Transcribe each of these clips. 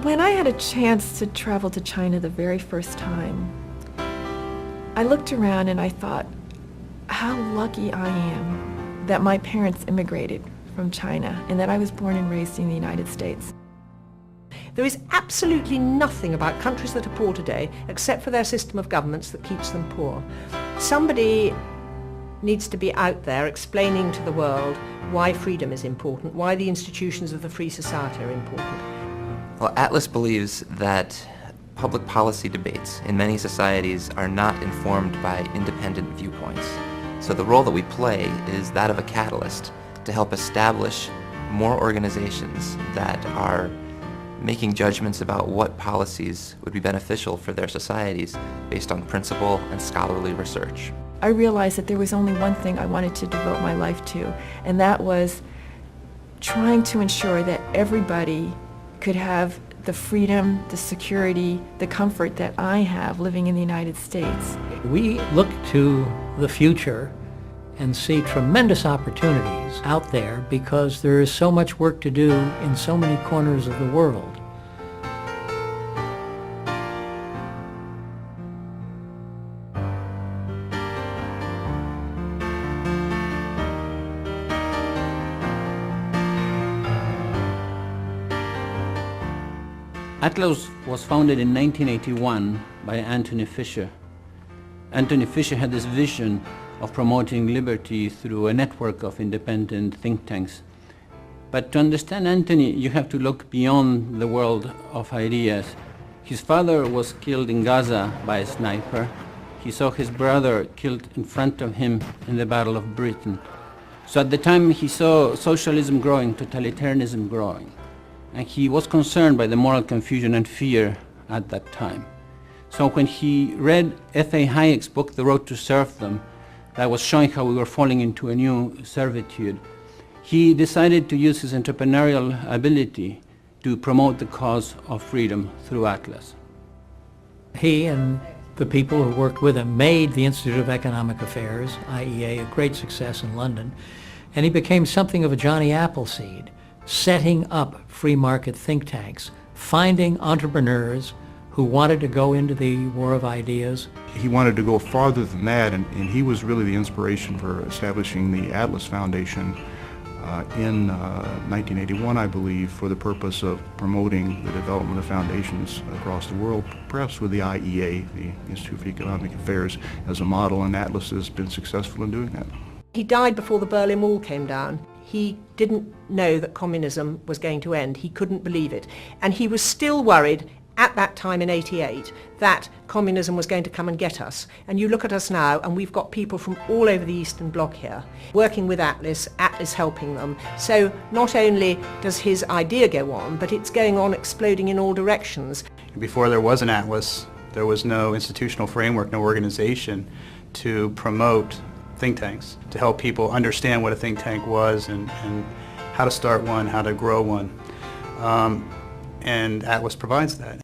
When I had a chance to travel to China the very first time, I looked around and I thought, how lucky I am that my parents immigrated from China and that I was born and raised in the United States. There is absolutely nothing about countries that are poor today except for their system of governments that keeps them poor. Somebody needs to be out there explaining to the world why freedom is important, why the institutions of the free society are important. Well, Atlas believes that public policy debates in many societies are not informed by independent viewpoints. So the role that we play is that of a catalyst to help establish more organizations that are making judgments about what policies would be beneficial for their societies based on principle and scholarly research. I realized that there was only one thing I wanted to devote my life to, and that was trying to ensure that everybody could have the freedom, the security, the comfort that I have living in the United States. We look to the future and see tremendous opportunities out there because there is so much work to do in so many corners of the world. Atlas was founded in 1981 by Anthony Fisher. Anthony Fisher had this vision of promoting liberty through a network of independent think tanks. But to understand Anthony, you have to look beyond the world of ideas. His father was killed in Gaza by a sniper. He saw his brother killed in front of him in the Battle of Britain. So at the time he saw socialism growing, totalitarianism growing. And he was concerned by the moral confusion and fear at that time. So when he read F.A. Hayek's book, The Road to Serfdom, that was showing how we were falling into a new servitude, he decided to use his entrepreneurial ability to promote the cause of freedom through Atlas. He and the people who worked with him made the Institute of Economic Affairs, IEA, a great success in London, and he became something of a Johnny Appleseed, setting up free market think tanks, finding entrepreneurs who wanted to go into the war of ideas. He wanted to go farther than that, and he was really the inspiration for establishing the Atlas Foundation in 1981, I believe, for the purpose of promoting the development of foundations across the world, perhaps with the IEA, the Institute for Economic Affairs, as a model, and Atlas has been successful in doing that. He died before the Berlin Wall came down. He didn't know that communism was going to end. He couldn't believe it. And he was still worried at that time in '88 that communism was going to come and get us. And you look at us now and we've got people from all over the Eastern Bloc here working with Atlas helping them. So not only does his idea go on, but it's going on exploding in all directions. Before there was an Atlas, there was no institutional framework, no organization to promote think tanks, to help people understand what a think tank was and how to start one, how to grow one. And Atlas provides that.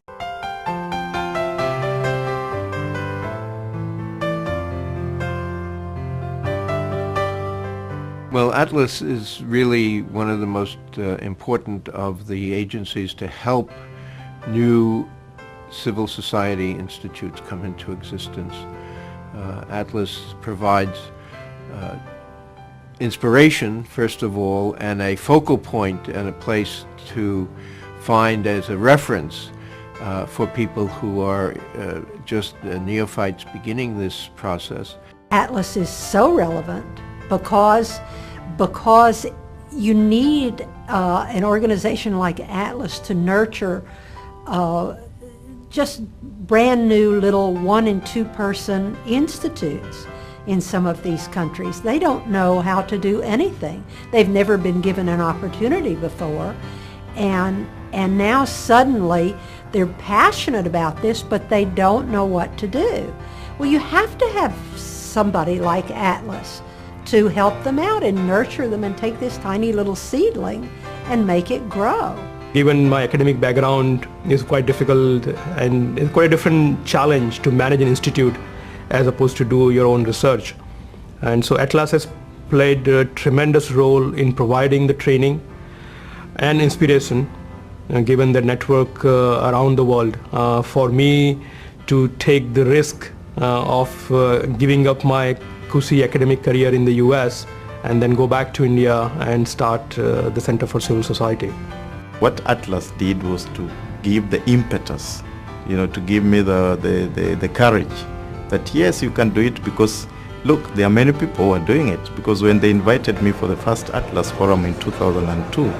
Well, Atlas is really one of the most important of the agencies to help new civil society institutes come into existence. Atlas provides inspiration, first of all, and a focal point and a place to find as a reference for people who are just neophytes beginning this process. Atlas is so relevant because you need an organization like Atlas to nurture just brand new little 1- and 2-person institutes in some of these countries. They don't know how to do anything. They've never been given an opportunity before, and now suddenly they're passionate about this, but they don't know what to do. Well, you have to have somebody like Atlas to help them out and nurture them and take this tiny little seedling and make it grow. Given my academic background, it's quite difficult and it's quite a different challenge to manage an institute as opposed to do your own research. And so Atlas has played a tremendous role in providing the training and inspiration given the network around the world. For me to take the risk of giving up my cushy academic career in the US and then go back to India and start the Center for Civil Society. What Atlas did was to give the impetus, to give me the courage that yes, you can do it, because look, there are many people who are doing it. Because when they invited me for the first Atlas Forum in 2002,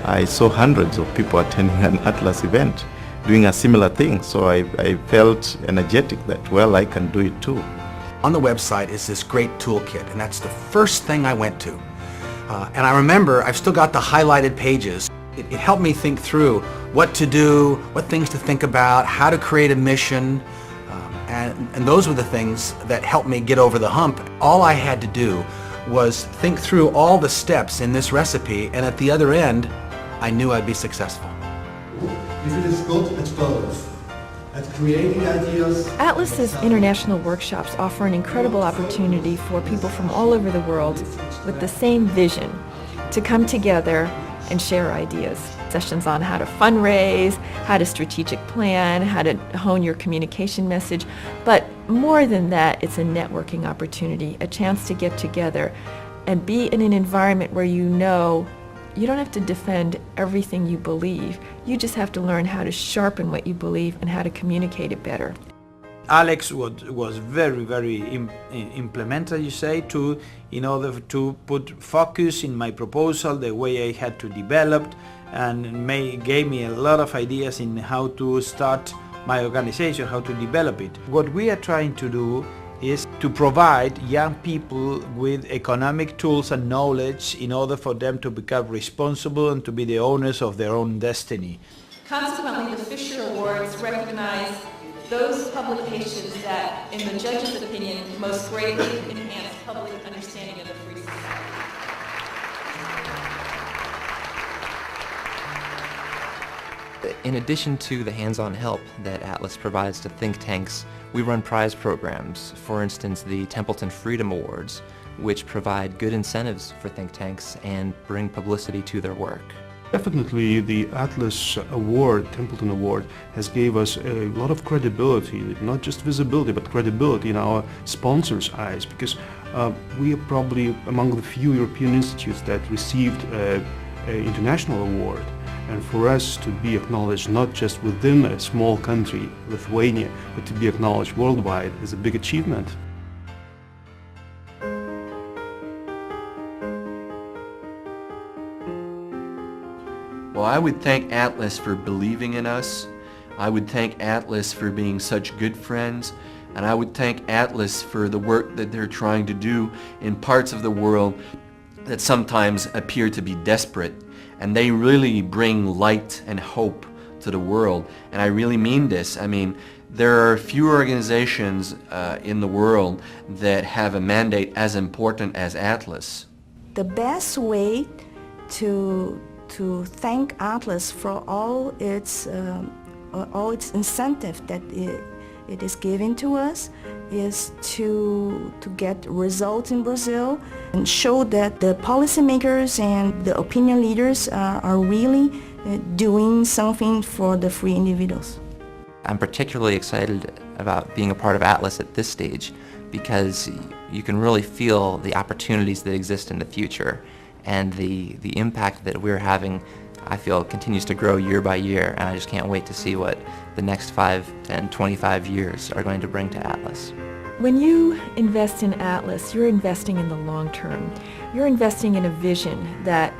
I saw hundreds of people attending an Atlas event doing a similar thing. So I felt energetic that, well, I can do it too. On the website is this great toolkit, and that's the first thing I went to. And I remember I've still got the highlighted pages. It helped me think through what to do, what things to think about, how to create a mission, and those were the things that helped me get over the hump. All I had to do was think through all the steps in this recipe, and at the other end, I knew I'd be successful. If it is good at both, at creating ideas... Atlas's international workshops offer an incredible opportunity for people from all over the world with the same vision to come together and share ideas. Sessions on how to fundraise, how to strategic plan, how to hone your communication message. But more than that, it's a networking opportunity, a chance to get together and be in an environment where you know you don't have to defend everything you believe. You just have to learn how to sharpen what you believe and how to communicate it better. Alex was very implemented, you say, in order to put focus in my proposal, the way I had to develop, and gave me a lot of ideas in how to start my organization, how to develop it. What we are trying to do is to provide young people with economic tools and knowledge in order for them to become responsible and to be the owners of their own destiny. Consequently, the Fisher Awards recognize those publications that, in the judge's opinion, most greatly enhance public understanding of the free society. In addition to the hands-on help that Atlas provides to think tanks, we run prize programs, for instance the Templeton Freedom Awards, which provide good incentives for think tanks and bring publicity to their work. Definitely the Atlas Award, Templeton Award, has gave us a lot of credibility, not just visibility, but credibility in our sponsors' eyes, because we are probably among the few European institutes that received an international award. And for us to be acknowledged not just within a small country, Lithuania, but to be acknowledged worldwide is a big achievement. Well, I would thank Atlas for believing in us. I would thank Atlas for being such good friends. And I would thank Atlas for the work that they're trying to do in parts of the world that sometimes appear to be desperate. And they really bring light and hope to the world. And I really mean this. I mean, there are few organizations in the world that have a mandate as important as Atlas. The best way to thank Atlas for all its incentive that it is giving to us is to get results in Brazil and show that the policymakers and the opinion leaders are really doing something for the free individuals. I'm particularly excited about being a part of Atlas at this stage because you can really feel the opportunities that exist in the future, and the impact that we're having, I feel, continues to grow year by year, and I just can't wait to see what the next 5, 10, 25 years are going to bring to Atlas. When you invest in Atlas, you're investing in the long term. You're investing in a vision that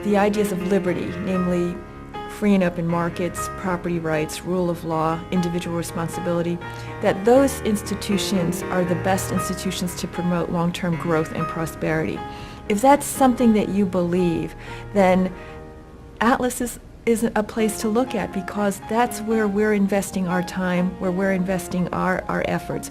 the ideas of liberty, namely free and open markets, property rights, rule of law, individual responsibility, that those institutions are the best institutions to promote long-term growth and prosperity. If that's something that you believe, then Atlas is a place to look at, because that's where we're investing our time, where we're investing our efforts.